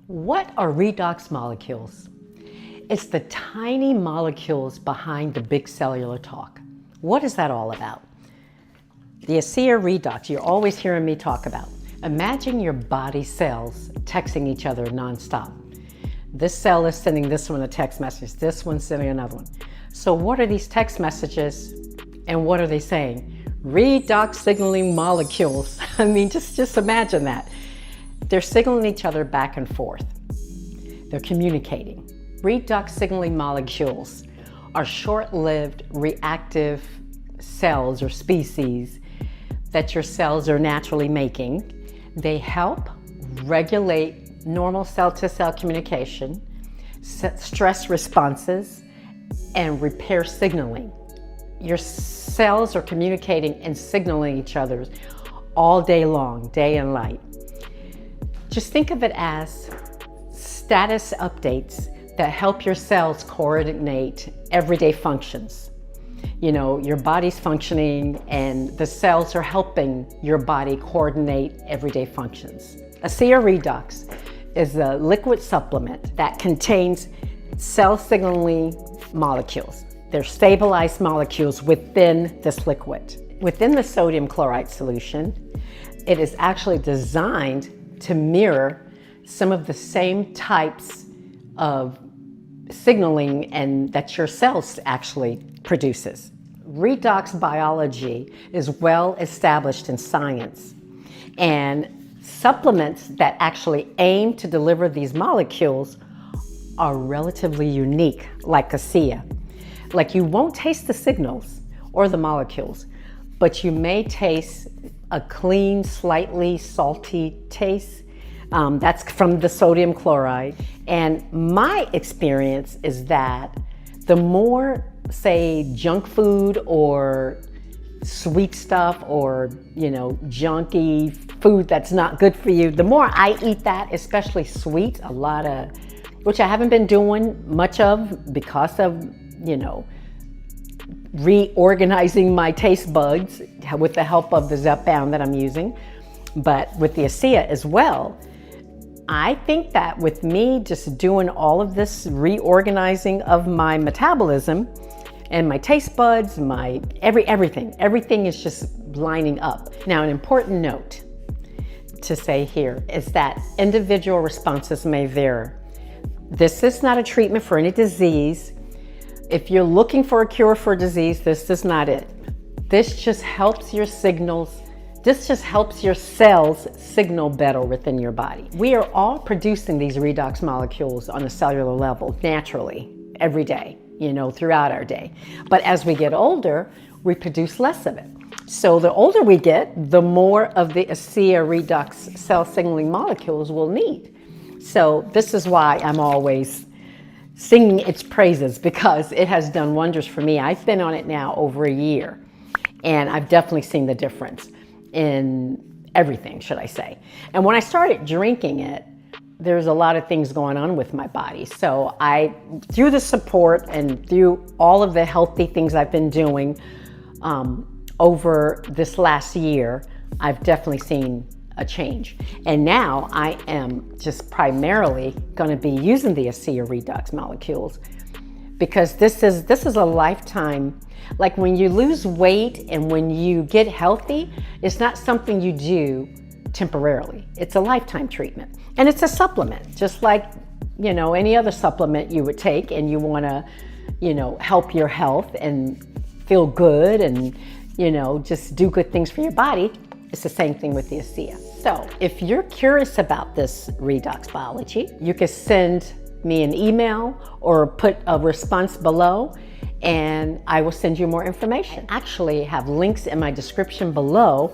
What are redox molecules? It's the tiny molecules behind the big cellular talk. What is that all about? The ASEA Redox, you're always hearing me talk about. Imagine your body cells texting each other nonstop. This cell is sending this one a text message, this one's sending another one. So what are these text messages and what are they saying? Redox signaling molecules. I mean, just imagine that. They're signaling each other back and forth. They're communicating. Redox signaling molecules are short-lived reactive cells or species that your cells are naturally making. They help regulate normal cell-to-cell communication, stress responses, and repair signaling. Your cells are communicating and signaling each other all day long, day and night. Just think of it as status updates that help your cells coordinate everyday functions. You know, your body's functioning and the cells are helping your body coordinate everyday functions. ASEA Redox is a liquid supplement that contains cell signaling molecules. They're stabilized molecules within this liquid. Within the sodium chloride solution, it is actually designed to mirror some of the same types of signaling and that your cells actually produces. Redox biology is well established in science, and supplements that actually aim to deliver these molecules are relatively unique, like ASEA. Like, you won't taste the signals or the molecules, but you may taste a clean, slightly salty taste. That's from the sodium chloride. And my experience is that the more, say, junk food or sweet stuff or, junky food that's not good for you, the more I eat that, especially sweet, a lot of, which I haven't been doing much of because of, reorganizing my taste buds with the help of the Zepbound that I'm using, but with the ASEA as well. I think that with me just doing all of this reorganizing of my metabolism and my taste buds, my everything is just lining up. Now, an important note to say here is that individual responses may vary. This is not a treatment for any disease. If you're looking for a cure for a disease, this is not it. This just helps your signals. This just helps your cells signal better within your body. We are all producing these redox molecules on a cellular level naturally every day, throughout our day. But as we get older, we produce less of it. So the older we get, the more of the ASEA Redox cell signaling molecules we'll need. So this is why I'm always singing its praises, because it has done wonders for me. I've been on it now over a year, and I've definitely seen the difference in everything, should I say. And when I started drinking it, there's a lot of things going on with my body. So through the support and through all of the healthy things I've been doing over this last year, I've definitely seen a change. And now I am just primarily going to be using the ASEA Redox molecules because this is a lifetime. Like, when you lose weight and when you get healthy, it's not something you do temporarily. It's a lifetime treatment. And it's a supplement, just like, any other supplement you would take, and you want to, help your health and feel good and, just do good things for your body. It's the same thing with the ASEA. So if you're curious about this redox biology, you can send me an email or put a response below, and I will send you more information. I actually have links in my description below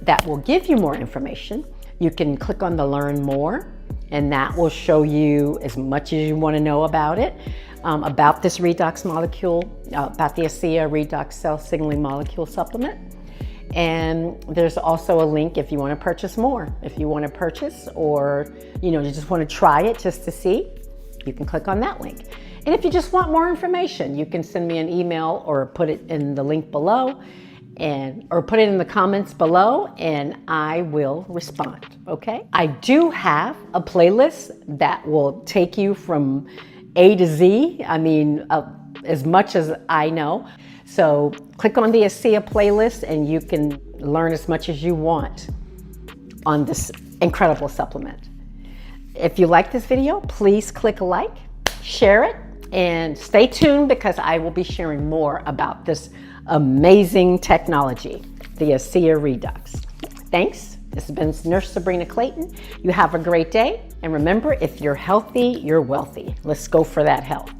that will give you more information. You can click on the Learn More, and that will show you as much as you want to know about it, about this redox molecule, about the ASEA Redox cell signaling molecule supplement. And there's also a link if you want to purchase more. If you want to purchase, or you just want to try it just to see, you can click on that link. And if you just want more information, you can send me an email or put it in the link below, or put it in the comments below and I will respond, okay? I do have a playlist that will take you from A to Z, I mean, as much as I know. So click on the ASEA playlist and you can learn as much as you want on this incredible supplement. If you like this video, please click like, share it, and stay tuned because I will be sharing more about this amazing technology, the ASEA Redox. Thanks. This has been Nurse Sabrina Clayton. You have a great day. And remember, if you're healthy, you're wealthy. Let's go for that health.